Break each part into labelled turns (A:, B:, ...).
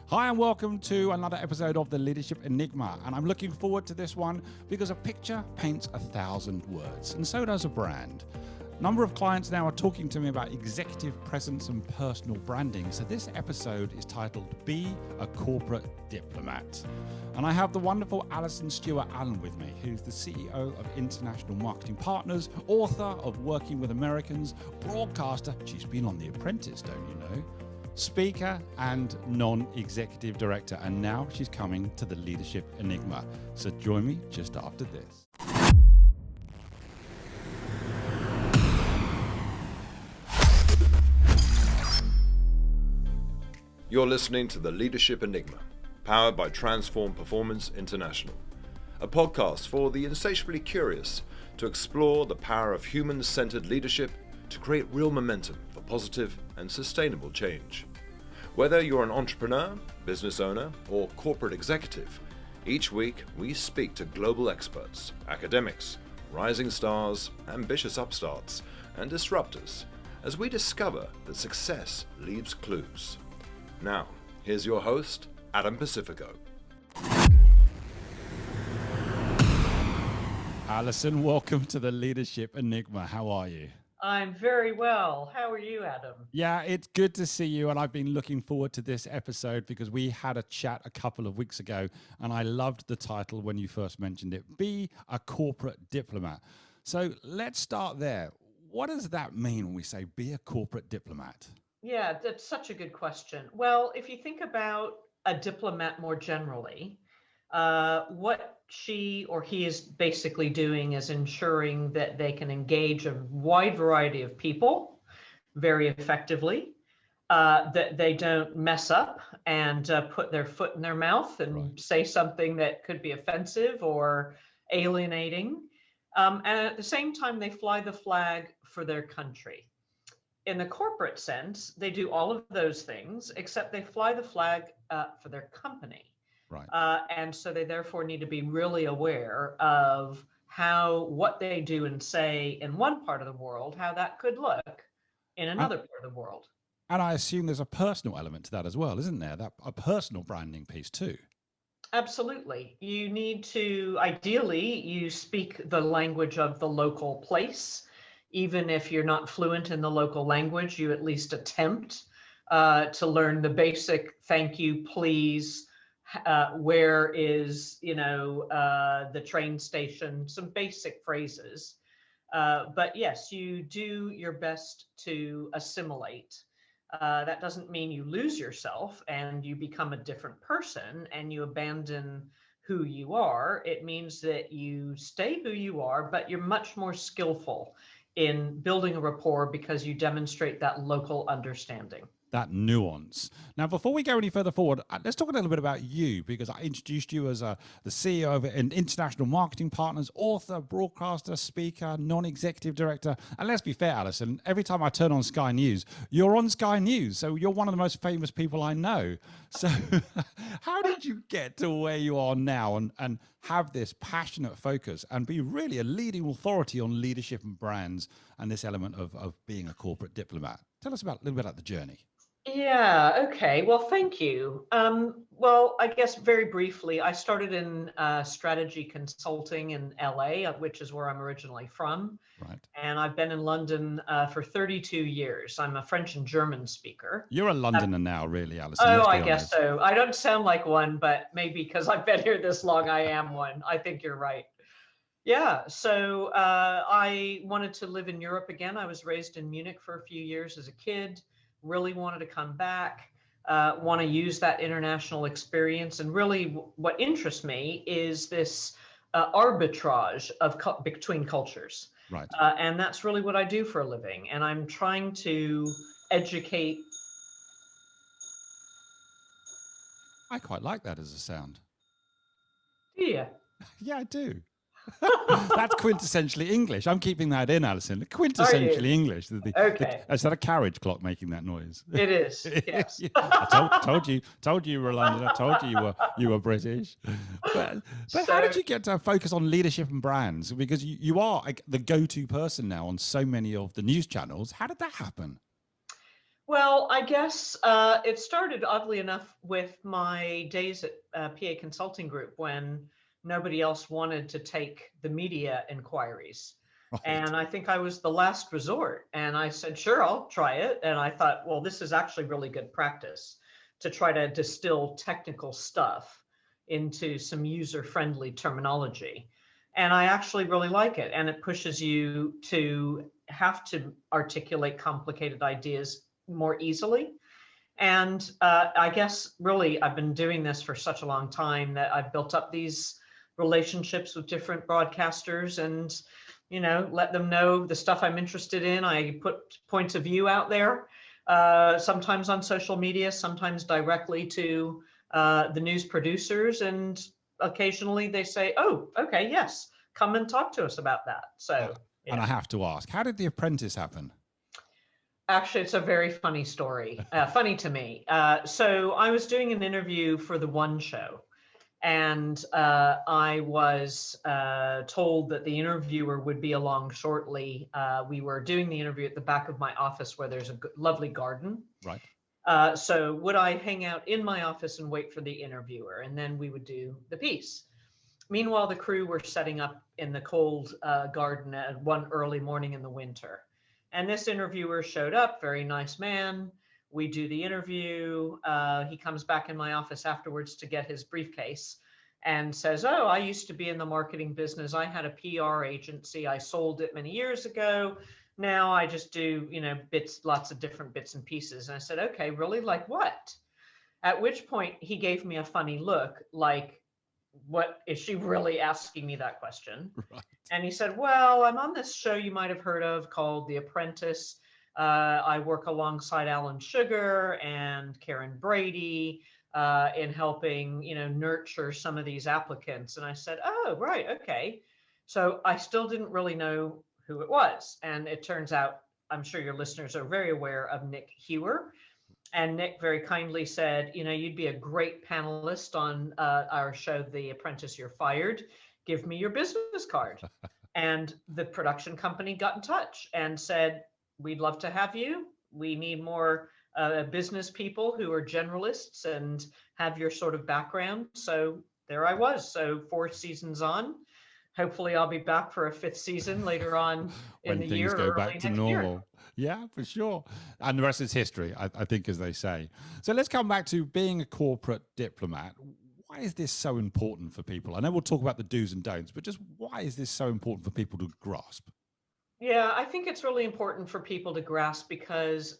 A: Hi and welcome to another episode of the Leadership Enigma, and I'm looking forward to this one because a picture paints 1,000 words, and so does a brand. A number of clients now are talking to me about executive presence and personal branding, so this episode is titled Be a Corporate Diplomat. And I have the wonderful Allyson Stewart-Allen with me, who's the CEO of International Marketing Partners, author of Working with Americans, broadcaster, she's been on The Apprentice, don't you know, speaker and non-executive director, and now she's coming to the Leadership Enigma. So join me just after this.
B: You're listening to the Leadership Enigma, powered by Transform Performance International, a podcast for the insatiably curious to explore the power of human-centered leadership to create real momentum for positive and sustainable change. Whether you're an entrepreneur, business owner, or corporate executive, each week we speak to global experts, academics, rising stars, ambitious upstarts, and disruptors as we discover that success leaves clues. Now, here's your host, Adam Pacifico.
A: Allyson, welcome to the Leadership Enigma. How are you?
C: I'm very well. How are you, Adam?
A: Yeah, it's good to see you, and I've been looking forward to this episode because we had a chat a couple of weeks ago, and I loved the title when you first mentioned it, Be a Corporate Diplomat. So let's start there. What does that mean when we say be a corporate diplomat?
C: Yeah, that's such a good question. Well, if you think about a diplomat more generally, what she or he is basically doing is ensuring that they can engage a wide variety of people very effectively, that they don't mess up and put their foot in their mouth and say something that could be offensive or alienating. And at the same time, they fly the flag for their country. In the corporate sense, they do all of those things, except they fly the flag for their company.
A: Right.
C: And so they therefore need to be really aware of what they do and say in one part of the world, how that could look in another part of the world.
A: And I assume there's a personal element to that as well, isn't there? That a personal branding piece too.
C: Absolutely. You need to, ideally, you speak the language of the local place. Even if you're not fluent in the local language, you at least attempt to learn the basic thank you, please, where is, the train station, some basic phrases. But yes, you do your best to assimilate. That doesn't mean you lose yourself and you become a different person and you abandon who you are. It means that you stay who you are, but you're much more skillful in building a rapport because you demonstrate that local understanding.
A: That nuance. Now, before we go any further forward, let's talk a little bit about you, because I introduced you as the CEO of International Marketing Partners, author, broadcaster, speaker, non-executive director. And let's be fair, Allyson, every time I turn on Sky News, you're on Sky News. So you're one of the most famous people I know. So how did you get to where you are now and have this passionate focus and be really a leading authority on leadership and brands and this element of being a corporate diplomat? Tell us a little bit about the journey.
C: Yeah, okay. Well, thank you. Well, I guess very briefly, I started in strategy consulting in LA, which is where I'm originally from.
A: Right.
C: And I've been in London for 32 years. I'm a French and German speaker.
A: You're a Londoner now, really, Allyson.
C: Oh, I guess so. I don't sound like one, but maybe because I've been here this long, I am one. I think you're right. Yeah, so I wanted to live in Europe again. I was raised in Munich for a few years as a kid. Really wanted to come back, want to use that international experience. And really what interests me is this arbitrage between cultures.
A: Right.
C: And that's really what I do for a living. And I'm trying to educate.
A: I quite like that as a sound.
C: Do you?
A: Yeah, I do. That's quintessentially English. I'm keeping that in, Allyson. Quintessentially English.
C: Okay.
A: Is that a carriage clock making that noise?
C: It is. Yes.
A: Yeah. I told you you were London. I told you were British. But how did you get to focus on leadership and brands? Because you are the go-to person now on so many of the news channels. How did that happen?
C: Well, I guess it started, oddly enough, with my days at PA Consulting Group when nobody else wanted to take the media inquiries.
A: Right.
C: And I think I was the last resort. And I said, sure, I'll try it. And I thought, well, this is actually really good practice to try to distill technical stuff into some user-friendly terminology. And I actually really like it. And it pushes you to have to articulate complicated ideas more easily. And I guess really I've been doing this for such a long time that I've built up these relationships with different broadcasters and, let them know the stuff I'm interested in. I put points of view out there, sometimes on social media, sometimes directly to the news producers. And occasionally they say, oh, okay, yes, come and talk to us about that. So,
A: And I have to ask, how did The Apprentice happen?
C: Actually, it's a very funny story, funny to me. So I was doing an interview for the One Show, and I was told that the interviewer would be along shortly. We were doing the interview at the back of my office where there's a lovely garden.
A: Right.
C: So would I hang out in my office and wait for the interviewer, and then we would do the piece. Meanwhile, the crew were setting up in the cold garden at one early morning in the winter. And this interviewer showed up, very nice man. We do the interview. He comes back in my office afterwards to get his briefcase and says, oh, I used to be in the marketing business. I had a PR agency. I sold it many years ago. Now I just do, lots of different bits and pieces. And I said, okay, really? Like what? At which point he gave me a funny look, like, what is she really asking me that question? Right. And he said, well, I'm on this show you might have heard of called The Apprentice. I work alongside Alan Sugar and Karen Brady in helping, nurture some of these applicants. And I said, oh, right. Okay. So I still didn't really know who it was. And it turns out, I'm sure your listeners are very aware of Nick Hewer. And Nick very kindly said, you'd be a great panelist on our show, The Apprentice, You're Fired. Give me your business card. And the production company got in touch and said, we'd love to have you. We need more business people who are generalists and have your sort of background. So there I was. So 4 seasons on. Hopefully I'll be back for a 5th season later on in the year.
A: When things go back to normal. Yeah, for sure. And the rest is history, I think, as they say. So let's come back to being a corporate diplomat. Why is this so important for people? I know we'll talk about the do's and don'ts, but just why is this so important for people to grasp?
C: Yeah, I think it's really important for people to grasp because,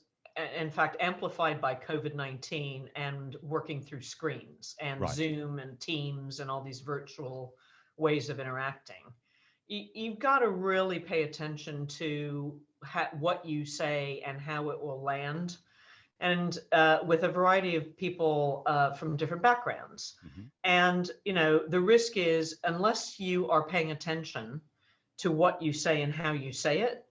C: in fact, amplified by COVID-19 and working through screens and right. Zoom and Teams and all these virtual ways of interacting. You've got to really pay attention to what you say and how it will land. And with a variety of people from different backgrounds. Mm-hmm. And, the risk is unless you are paying attention to what you say and how you say it,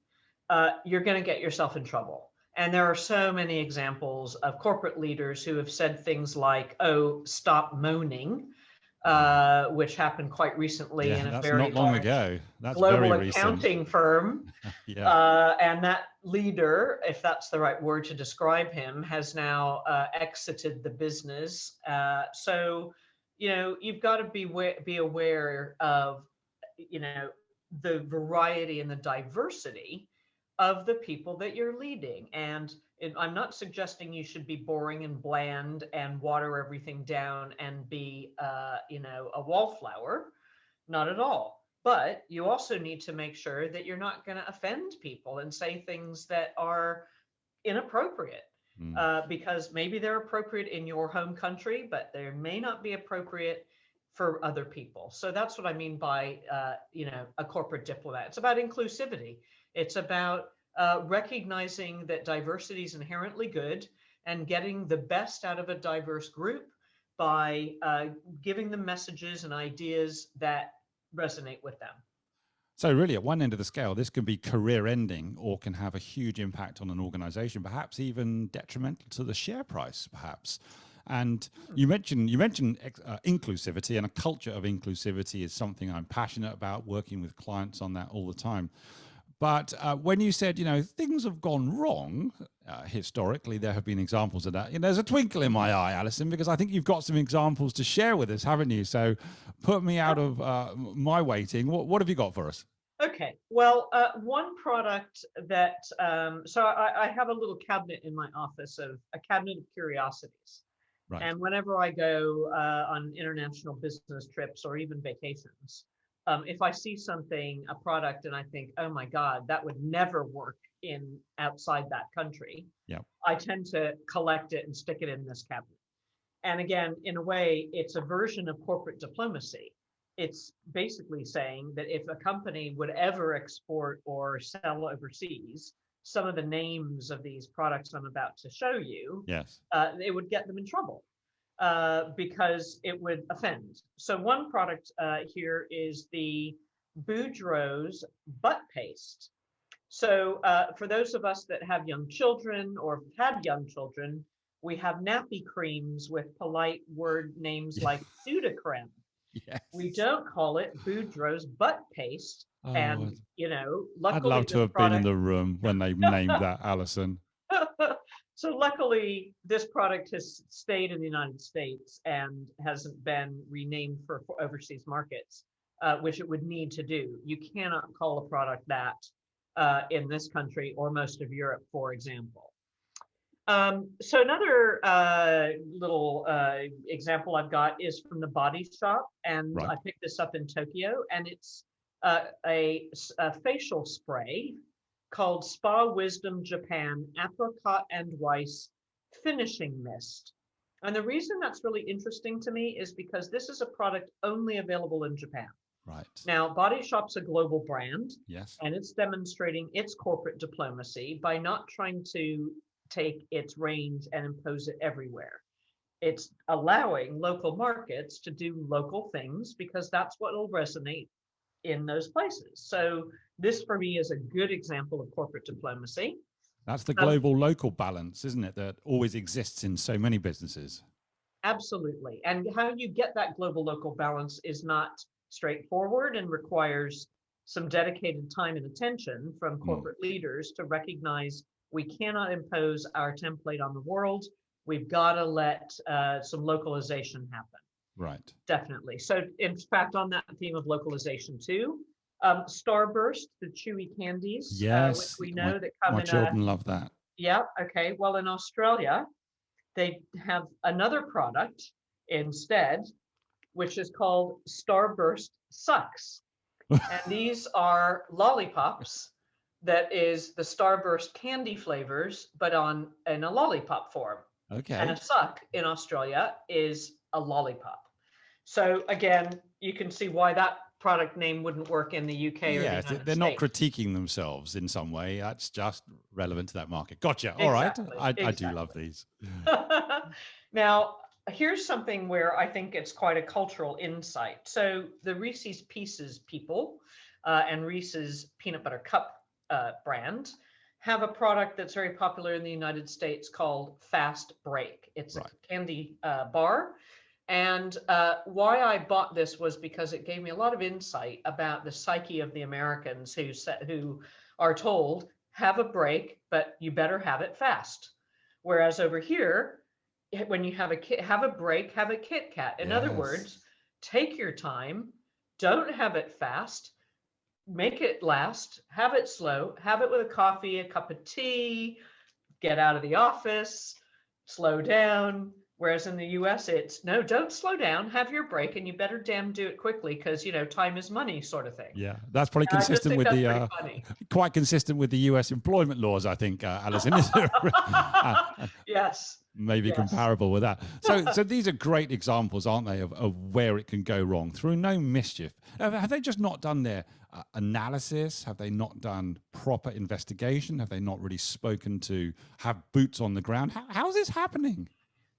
C: you're going to get yourself in trouble. And there are so many examples of corporate leaders who have said things like, oh, stop moaning, which happened quite recently in a very
A: not long ago. That's
C: global
A: very
C: accounting
A: recent.
C: Firm.
A: Yeah.
C: And that leader, if that's the right word to describe him, has now exited the business. So, you've got to be aware of, the variety and the diversity of the people that you're leading. And I'm not suggesting you should be boring and bland and water everything down and be, a wallflower. Not at all. But you also need to make sure that you're not going to offend people and say things that are inappropriate. Because maybe they're appropriate in your home country, but they may not be appropriate for other people. So that's what I mean by, a corporate diplomat. It's about inclusivity. It's about recognizing that diversity is inherently good and getting the best out of a diverse group by giving them messages and ideas that resonate with them.
A: So really, at one end of the scale, this can be career-ending or can have a huge impact on an organization, perhaps even detrimental to the share price, perhaps. And you mentioned inclusivity, and a culture of inclusivity is something I'm passionate about, working with clients on that all the time. But when you said, things have gone wrong, historically, there have been examples of that. There's a twinkle in my eye, Allyson, because I think you've got some examples to share with us, haven't you? So put me out of my waiting. What have you got for us?
C: Okay, well, one product that, so I have a little cabinet in my office of a cabinet of curiosities.
A: Right.
C: And whenever I go on international business trips or even vacations, if I see something, a product, and I think, oh my God, that would never work outside that country,
A: yeah,
C: I tend to collect it and stick it in this cabinet. And again, in a way, it's a version of corporate diplomacy. It's basically saying that if a company would ever export or sell overseas, some of the names of these products I'm about to show you,
A: yes,
C: it would get them in trouble because it would offend. So one product here is the Boudreaux's butt paste. So for those of us that have young children or had young children, we have nappy creams with polite word names like Sudocrem.
A: yes.
C: We don't call it Boudreaux's butt paste. And, luckily,
A: I'd love to have been in the room when they named that, Allyson.
C: So luckily, this product has stayed in the United States and hasn't been renamed for overseas markets, which it would need to do. You cannot call a product that in this country or most of Europe, for example. So another little example I've got is from the Body Shop, and
A: right.
C: I picked this up in Tokyo, and it's a facial spray called Spa Wisdom Japan Apricot and Weiss Finishing Mist. And the reason that's really interesting to me is because this is a product only available in Japan.
A: Right.
C: Now, Body Shop's a global brand,
A: yes,
C: and it's demonstrating its corporate diplomacy by not trying to take its range and impose it everywhere. It's allowing local markets to do local things because that's what will resonate in those places. So this for me is a good example of corporate diplomacy.
A: That's the global local balance, isn't it, that always exists in so many businesses?
C: Absolutely. And how you get that global local balance is not straightforward and requires some dedicated time and attention from corporate leaders to recognize we cannot impose our template on the world. We've got to let some localization happen.
A: Right.
C: Definitely. So in fact, on that theme of localization too, Starburst, the chewy candies,
A: yes,
C: which we know that come
A: my
C: in
A: children love that.
C: Yeah. Okay. Well, in Australia, they have another product instead, which is called Starburst Sucks. And these are lollipops that is the Starburst candy flavors, but in a lollipop form.
A: Okay.
C: And a suck in Australia is a lollipop. So again, you can see why that product name wouldn't work in the UK or the United States.
A: They're not critiquing themselves in some way. That's just relevant to that market. Gotcha.
C: Exactly.
A: All right. I do love these.
C: Now, here's something where I think it's quite a cultural insight. So the Reese's Pieces people and Reese's Peanut Butter Cup brand have a product that's very popular in the United States called Fast Break. It's a candy bar. And why I bought this was because it gave me a lot of insight about the psyche of the Americans who are told, have a break, but you better have it fast. Whereas over here, when you have a break, have a Kit Kat. In other words, take your time, don't have it fast, make it last, have it slow, have it with a coffee, a cup of tea, get out of the office, slow down. Whereas in the US, it's no, don't slow down, have your break, and you better damn do it quickly because, time is money sort of thing.
A: Yeah, that's probably consistent with quite consistent with the US employment laws, I think, Allyson.
C: Yes.
A: Maybe comparable with that. So these are great examples, aren't they, of where it can go wrong through no mischief. Have they just not done their analysis? Have they not done proper investigation? Have they not really spoken to have boots on the ground? How is this happening?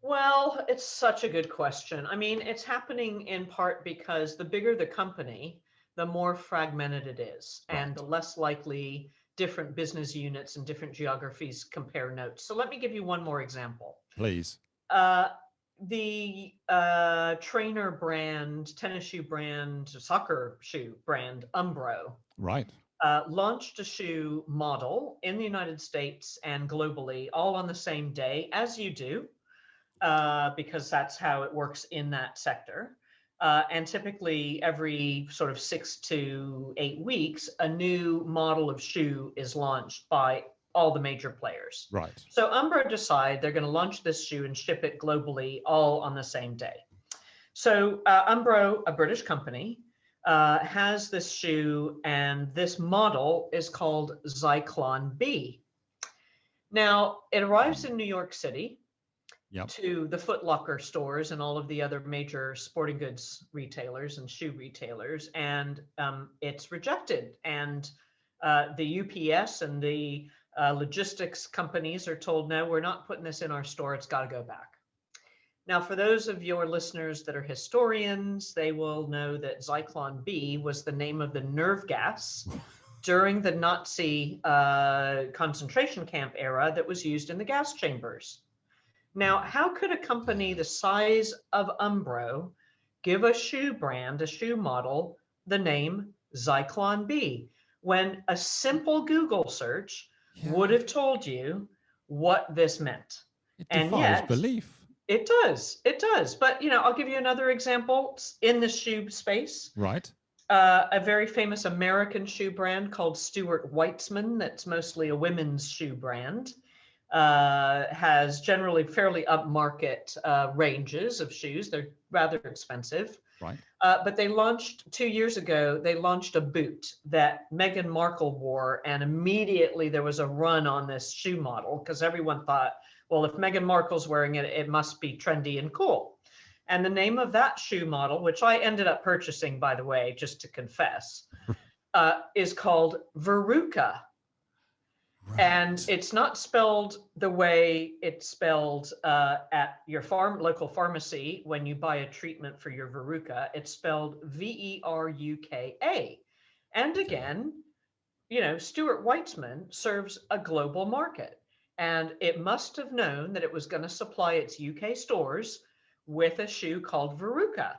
C: Well, it's such a good question. I mean, it's happening in part because the bigger the company, the more fragmented it is, and the less likely different business units and different geographies compare notes. So let me give you one more example.
A: Please.
C: The trainer brand, tennis shoe brand, soccer shoe brand, Umbro.
A: Right.
C: launched a shoe model in the United States and globally, all on the same day, as you do, because that's how it works in that sector. And typically, every sort of 6 to 8 weeks, a new model of shoe is launched by all the major players.
A: Right.
C: So Umbro decide they're going to launch this shoe and ship it globally all on the same day. So Umbro, a British company, has this shoe, and this model is called Zyklon B. Now, it arrives in New York City to the Foot Locker stores and all of the other major sporting goods retailers and shoe retailers, and it's rejected. And the UPS and the logistics companies are told, no, we're not putting this in our store. It's got to go back. Now, for those of your listeners that are historians, they will know that Zyklon B was the name of the nerve gas during the Nazi concentration camp era that was used in the gas chambers. Now, how could a company the size of Umbro give a shoe brand, a shoe model, the name Zyklon B, when a simple Google search would have told you what this meant?
A: It
C: and
A: defies
C: yet,
A: belief.
C: It does. It does. But, I'll give you another example in the shoe space.
A: Right.
C: A very famous American shoe brand called Stewart-Weitzman, that's mostly a women's shoe brand, has generally fairly upmarket ranges of shoes. They're rather expensive.
A: Right.
C: But they launched 2 years ago, they launched a boot that Meghan Markle wore, and immediately there was a run on this shoe model because everyone thought, well, if Meghan Markle's wearing it, it must be trendy and cool. And the name of that shoe model, which I ended up purchasing, by the way, just to confess, is called Veruca. Right. And it's not spelled the way it's spelled at your local pharmacy when you buy a treatment for your verruca. It's spelled Veruka. And again, Stewart-Weitzman serves a global market. And it must have known that it was going to supply its UK stores with a shoe called Veruca.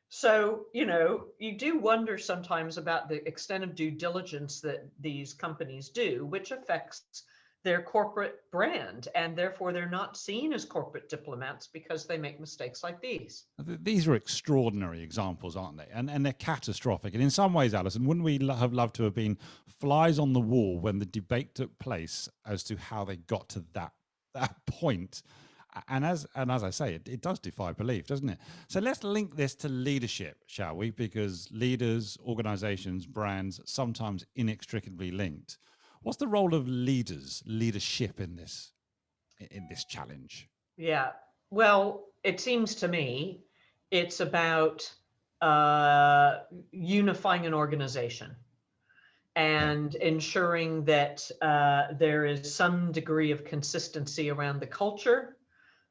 C: So, you do wonder sometimes about the extent of due diligence that these companies do, which affects their corporate brand. And therefore, they're not seen as corporate diplomats because they make mistakes like these.
A: These are extraordinary examples, aren't they? And they're catastrophic. And in some ways, Allyson, wouldn't we have loved to have been flies on the wall when the debate took place as to how they got to that point? And as I say, it does defy belief, doesn't it? So let's link this to leadership, shall we? Because leaders, organizations, brands, sometimes inextricably linked. What's the role of leadership in this challenge?
C: Yeah, well, it seems to me it's about unifying an organization and ensuring that there is some degree of consistency around the culture,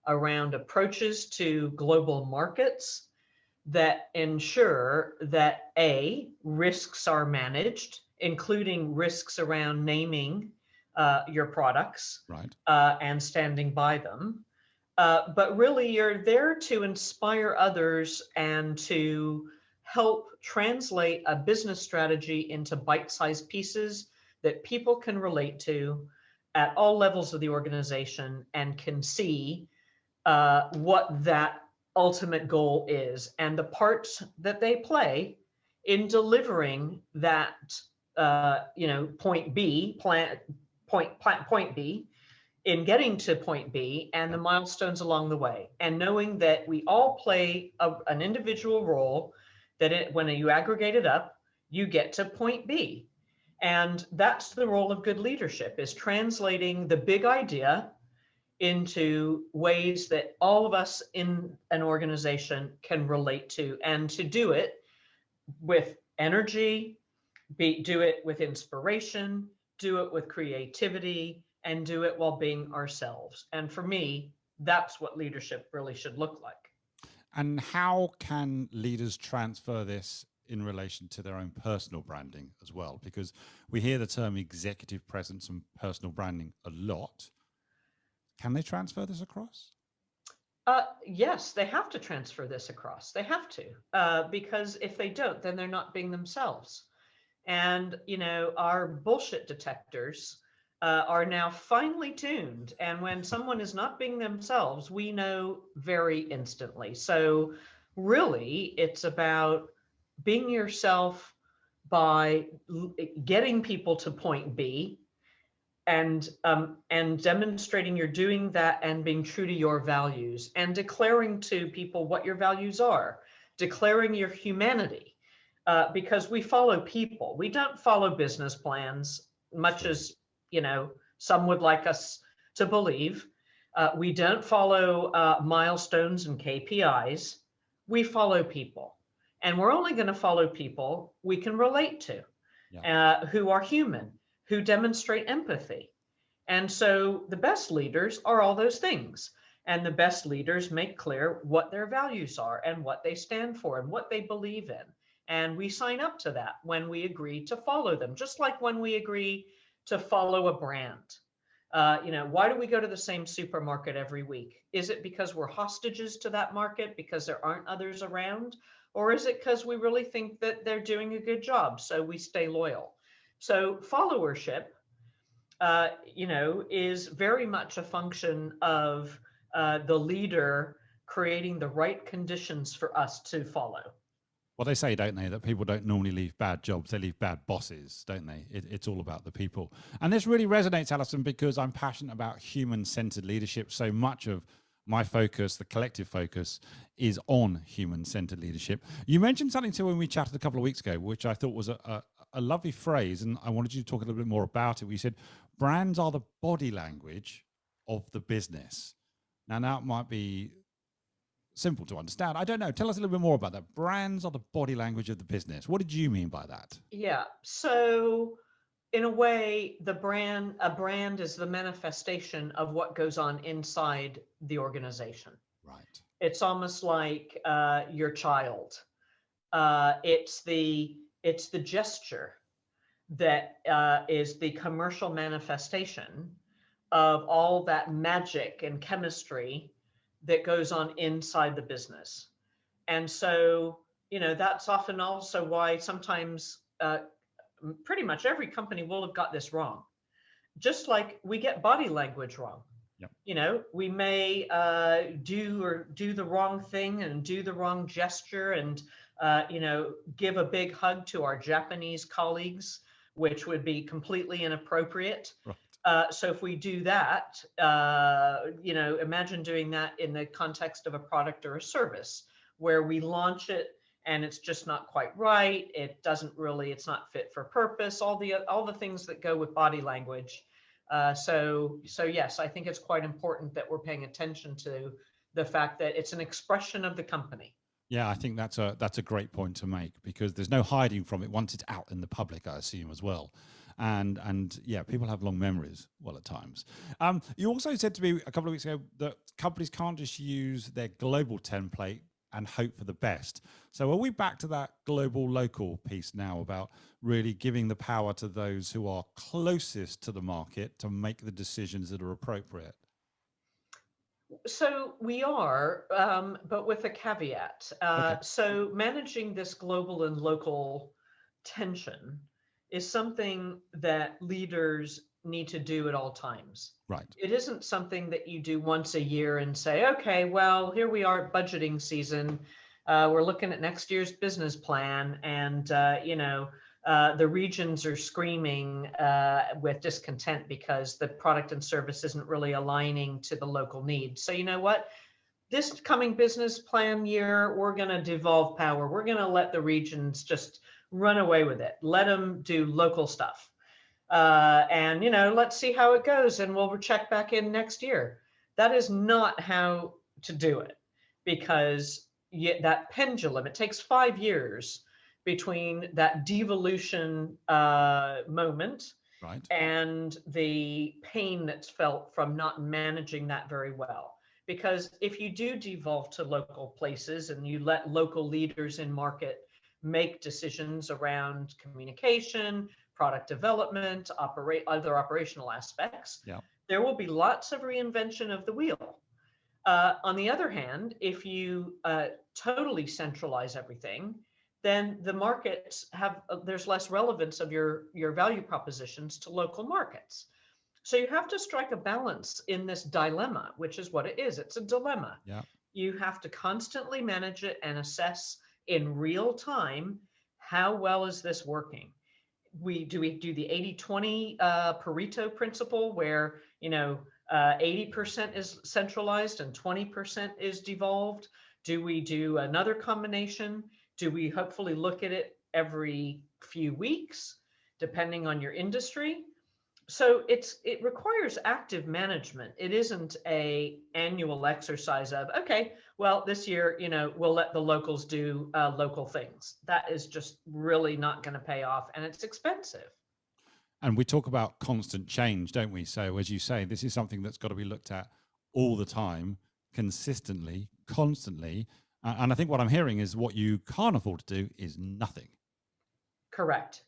C: around approaches to global markets that ensure that risks are managed, including risks around naming your products,
A: right,
C: and standing by them. But really, you're there to inspire others and to help translate a business strategy into bite-sized pieces that people can relate to at all levels of the organization and can see what that ultimate goal is and the parts that they play in delivering that point B, point B, in getting to point B and the milestones along the way, and knowing that we all play an individual role, that when you aggregate it up, you get to point B. And that's the role of good leadership, is translating the big idea into ways that all of us in an organization can relate to, and to do it with energy, do it with inspiration, do it with creativity, and do it while being ourselves. And for me, that's what leadership really should look like.
A: And how can leaders transfer this in relation to their own personal branding as well? Because we hear the term executive presence and personal branding a lot. Can they transfer this across?
C: Yes, they have to transfer this across. They have to, because if they don't, then they're not being themselves. And, our bullshit detectors are now finely tuned. And when someone is not being themselves, we know very instantly. So, really, it's about being yourself by getting people to point B, and demonstrating you're doing that and being true to your values, and declaring to people what your values are, declaring your humanity, because we follow people. We don't follow business plans, much as some would like us to believe. We don't follow milestones and KPIs. We follow people, and we're only going to follow people we can relate to, who are human, who demonstrate empathy. And so the best leaders are all those things. And the best leaders make clear what their values are and what they stand for and what they believe in. And we sign up to that when we agree to follow them, just like when we agree to follow a brand. Why do we go to the same supermarket every week? Is it because we're hostages to that market because there aren't others around? Or is it because we really think that they're doing a good job, so we stay loyal? So followership, is very much a function of the leader creating the right conditions for us to follow.
A: Well, they say, don't they, that people don't normally leave bad jobs, they leave bad bosses, don't they? It's all about the people. And this really resonates, Allyson, because I'm passionate about human-centered leadership. So much of my focus, the collective focus, is on human-centered leadership. You mentioned something to when we chatted a couple of weeks ago, which I thought was a lovely phrase, and I wanted you to talk a little bit more about it. You said, brands are the body language of the business. Now, that might be simple to understand. I don't know. Tell us a little bit more about that. Brands are the body language of the business. What did you mean by that?
C: Yeah. So in a way, a brand is the manifestation of what goes on inside the organization.
A: Right.
C: It's almost like your child. It's the gesture that is the commercial manifestation of all that magic and chemistry that goes on inside the business. And so, that's often also why sometimes pretty much every company will have got this wrong. Just like we get body language wrong. Yep. We may do the wrong thing and do the wrong gesture and, give a big hug to our Japanese colleagues, which would be completely inappropriate. Right. So if we do that, imagine doing that in the context of a product or a service where we launch it and it's just not quite right. It's not fit for purpose, all the things that go with body language. So yes, I think it's quite important that we're paying attention to the fact that it's an expression of the company.
A: Yeah, I think that's a great point to make, because there's no hiding from it once it's out in the public, I assume, as well. And yeah, people have long memories, well, at times. You also said to me a couple of weeks ago that companies can't just use their global template and hope for the best. So are we back to that global local piece now about really giving the power to those who are closest to the market to make the decisions that are appropriate?
C: So we are, but with a caveat.
A: Okay.
C: So managing this global and local tension is something that leaders need to do at all times.
A: Right.
C: It isn't something that you do once a year and say, okay, well, here we are at budgeting season. We're looking at next year's business plan, and the regions are screaming with discontent because the product and service isn't really aligning to the local needs. So you know what? This coming business plan year, we're going to devolve power. We're going to let the regions just run away with it. Let them do local stuff. And let's see how it goes, and we'll check back in next year. That is not how to do it, because that pendulum, it takes 5 years between that devolution moment, right, and the pain that's felt from not managing that very well. Because if you do devolve to local places and you let local leaders in market make decisions around communication, product development, other operational aspects, yeah, there will be lots of reinvention of the wheel. On the other hand, if you totally centralize everything, then the markets have, there's less relevance of your value propositions to local markets. So you have to strike a balance in this dilemma, which is what it is. It's a dilemma.
A: Yeah.
C: You have to constantly manage it and assess in real time, how well is this working? We do the 80-20 Pareto principle, where 80% is centralized and 20% is devolved? Do we do another combination? Do we hopefully look at it every few weeks, depending on your industry? So it requires active management. It isn't a annual exercise of, okay, well, this year, we'll let the locals do local things. That is just really not going to pay off, and it's expensive.
A: And we talk about constant change, don't we? So as you say, this is something that's got to be looked at all the time, consistently, constantly. And I think what I'm hearing is what you can't afford to do is nothing.
C: Correct.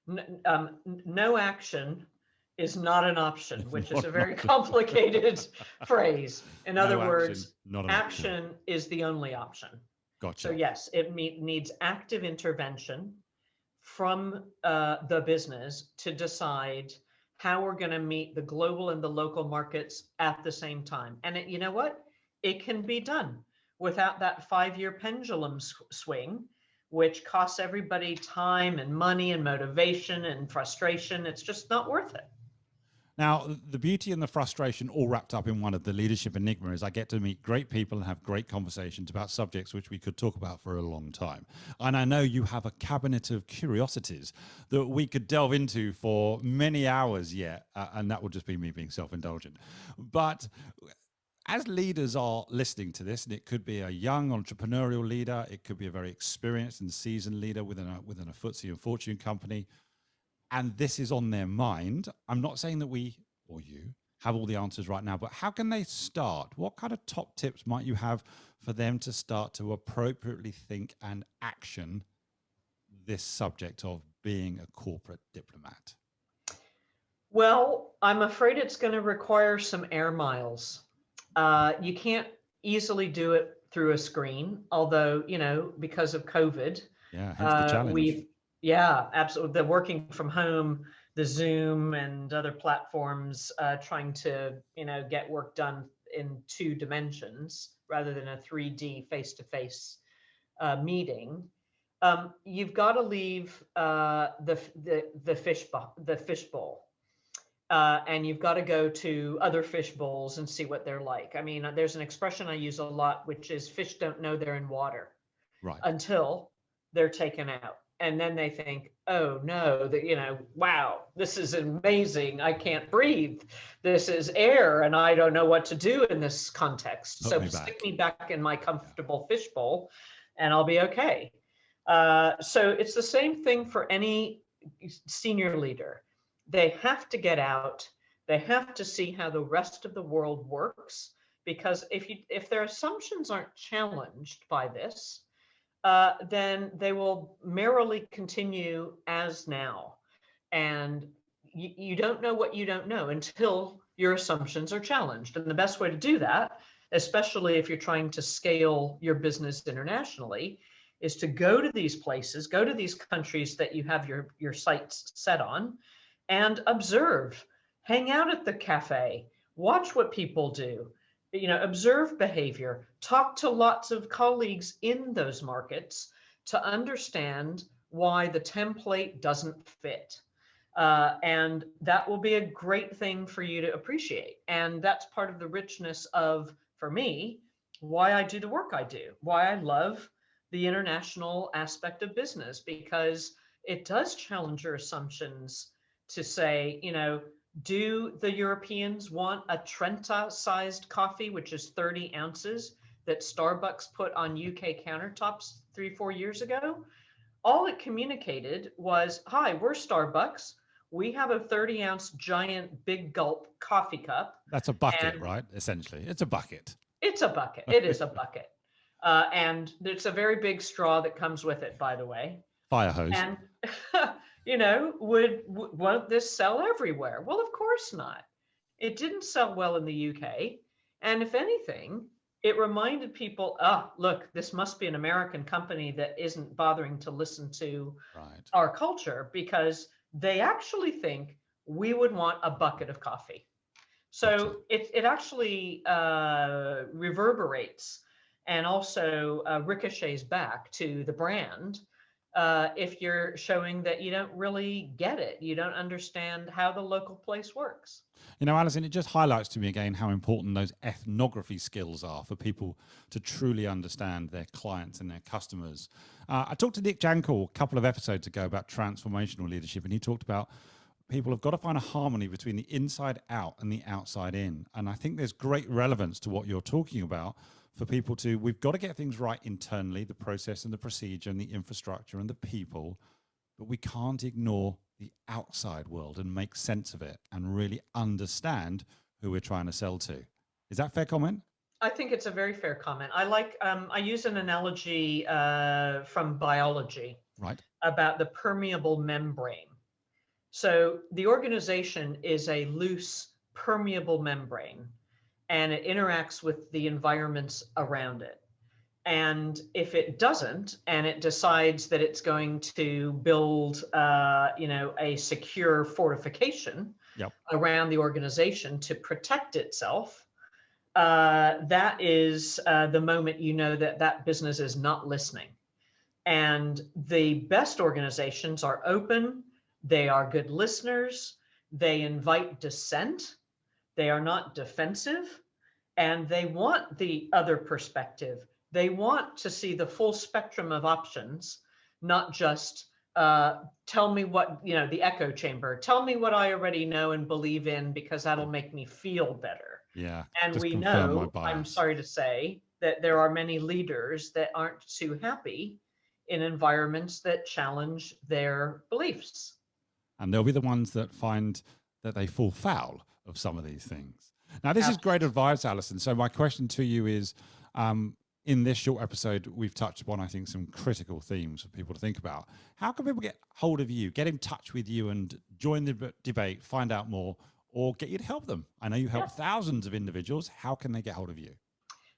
C: No action is not an option, which is a very complicated phrase. In other words, action is the only option.
A: Gotcha.
C: So yes, it needs active intervention from the business to decide how we're going to meet the global and the local markets at the same time. And you know what? It can be done without that 5-year pendulum swing, which costs everybody time and money and motivation and frustration. It's just not worth it.
A: Now, the beauty and the frustration all wrapped up in one of the Leadership Enigma is I get to meet great people and have great conversations about subjects which we could talk about for a long time. And I know you have a cabinet of curiosities that we could delve into for many hours yet, and that would just be me being self-indulgent. But as leaders are listening to this, and it could be a young entrepreneurial leader, it could be a very experienced and seasoned leader within a FTSE and Fortune company, and this is on their mind. I'm not saying that we or you have all the answers right now, but how can they start? What kind of top tips might you have for them to start to appropriately think and action this subject of being a corporate diplomat?
C: Well, I'm afraid it's going to require some air miles. You can't easily do it through a screen, although, because of COVID,
A: hence the challenge.
C: Yeah, absolutely. The working from home, the Zoom and other platforms, trying to, get work done in 2 dimensions rather than a 3D face-to-face meeting. You've got to leave the fishbowl, and you've got to go to other fish bowls and see what they're like. I mean, there's an expression I use a lot, which is fish don't know they're in water,
A: right,
C: until they're taken out. And then they think, oh no, wow, this is amazing. I can't breathe. This is air and I don't know what to do in this context. So stick me back in my comfortable fishbowl and I'll be okay. So it's the same thing for any senior leader. They have to get out. They have to see how the rest of the world works, because if their assumptions aren't challenged by this, then they will merrily continue as now. And you don't know what you don't know until your assumptions are challenged. And the best way to do that, especially if you're trying to scale your business internationally, is to go to these places, go to these countries that you have your sights set on, and observe. Hang out at the cafe, watch what people do. Observe behavior, talk to lots of colleagues in those markets to understand why the template doesn't fit. And that will be a great thing for you to appreciate. And that's part of the richness of, for me, why I do the work I do, why I love the international aspect of business, because it does challenge your assumptions to say, do the Europeans want a Trenta-sized coffee, which is 30 ounces, that Starbucks put on UK countertops 3-4 years ago? All it communicated was, hi, we're Starbucks. We have a 30-ounce giant big gulp coffee cup.
A: That's a bucket, right? Essentially, it's a bucket.
C: It's a bucket. It is a bucket. And it's a very big straw that comes with it, by the way.
A: Fire hose.
C: And won't this sell everywhere? Well, of course not. It didn't sell well in the UK. And if anything, it reminded people, look, this must be an American company that isn't bothering to listen to
A: Right.
C: our culture, because they actually think we would want a bucket of coffee.
A: Gotcha.
C: So it actually reverberates and also ricochets back to the brand if you're showing that you don't really get it. You don't understand how the local place works.
A: You know, Allyson, it just highlights to me again how important those ethnography skills are for people to truly understand their clients and their customers. I talked to Nick Jankel a couple of episodes ago about transformational leadership, and he talked about people have got to find a harmony between the inside out and the outside in. And I think there's great relevance to what you're talking about for people to, we've got to get things right internally, the process and the procedure and the infrastructure and the people, but we can't ignore the outside world and make sense of it and really understand who we're trying to sell to. Is that a fair comment?
C: I think it's a very fair comment. I use an analogy from biology,
A: right,
C: about the permeable membrane. So the organization is a loose, permeable membrane, and it interacts with the environments around it. And if it doesn't, and it decides that it's going to build, a secure fortification around the organization to protect itself, that is the moment you know that that business is not listening. And the best organizations are open. They are good listeners. They invite dissent. They are not defensive. And they want the other perspective. They want to see the full spectrum of options, not just tell me what, the echo chamber, tell me what I already know and believe in, because that'll make me feel better.
A: Yeah.
C: And we know, I'm sorry to say, that there are many leaders that aren't too happy in environments that challenge their beliefs.
A: And they'll be the ones that find that they fall foul of some of these things. Now, this is great advice, Allyson. So my question to you is, in this short episode, we've touched upon, I think, some critical themes for people to think about. How can people get hold of you, get in touch with you and join the debate, find out more, or get you to help them? I know you help thousands of individuals. How can they get hold of you?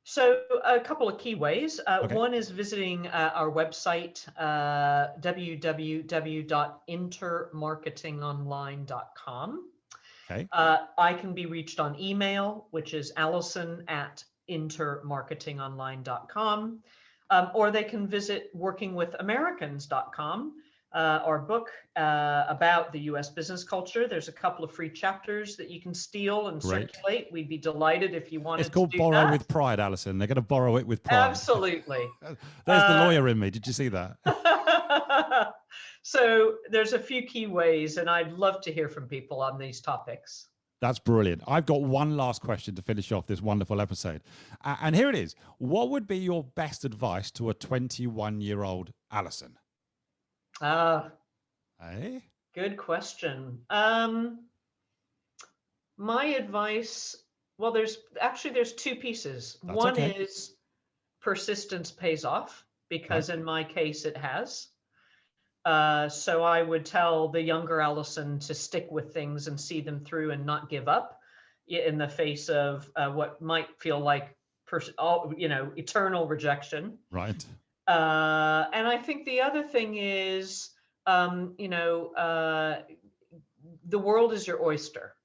C: So a couple of key ways. One is visiting our website, www.intermarketingonline.com.
A: Okay.
C: I can be reached on email, which is Allyson@intermarketingonline.com, or they can visit workingwithamericans.com. Our book about the U.S. business culture. There's a couple of free chapters that you can steal and circulate. We'd be delighted if you wanted to do that.
A: It's called Borrow with Pride, Allyson. They're going to borrow it with pride.
C: Absolutely.
A: There's the lawyer in me. Did you see that?
C: So there's a few key ways, and I'd love to hear from people on these topics.
A: That's brilliant. I've got one last question to finish off this wonderful episode. And here it is. What would be your best advice to a 21-year-old Allyson?
C: Good question. My advice, well, there's two pieces. One is persistence pays off, because in my case it has. So I would tell the younger Allyson to stick with things and see them through and not give up in the face of what might feel like eternal rejection.
A: Right.
C: And I think the other thing is, the world is your oyster.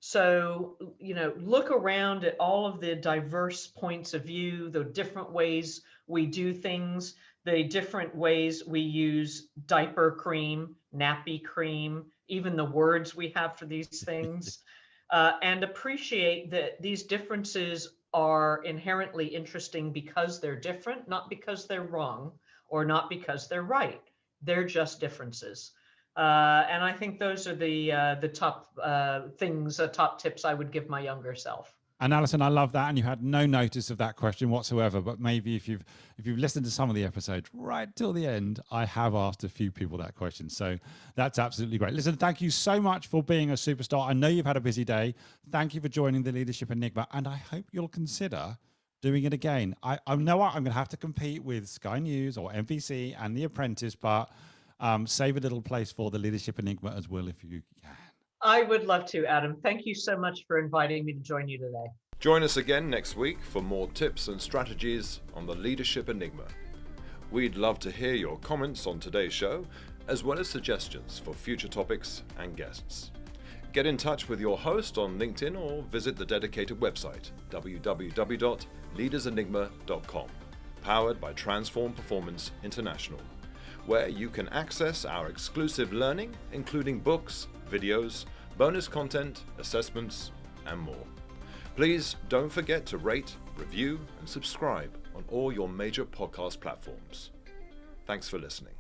C: So, look around at all of the diverse points of view, the different ways we do things, the different ways we use diaper cream, nappy cream, even the words we have for these things, and appreciate that these differences are inherently interesting because they're different, not because they're wrong or not because they're right. They're just differences. And I think those are the top top tips I would give my younger self.
A: And Allyson, I love that. And you had no notice of that question whatsoever. But maybe if you've listened to some of the episodes right till the end, I have asked a few people that question. So that's absolutely great. Listen, thank you so much for being a superstar. I know you've had a busy day. Thank you for joining the Leadership Enigma. And I hope you'll consider doing it again. I know I'm going to have to compete with Sky News or NBC and The Apprentice, but save a little place for the Leadership Enigma as well if you can.
C: I would love to, Adam. Thank you so much for inviting me to join you today.
B: Join us again next week for more tips and strategies on the Leadership Enigma. We'd love to hear your comments on today's show, as well as suggestions for future topics and guests. Get in touch with your host on LinkedIn or visit the dedicated website, www.leadersenigma.com, powered by Transform Performance International, where you can access our exclusive learning, including books, videos, bonus content, assessments, and more. Please don't forget to rate, review, and subscribe on all your major podcast platforms. Thanks for listening.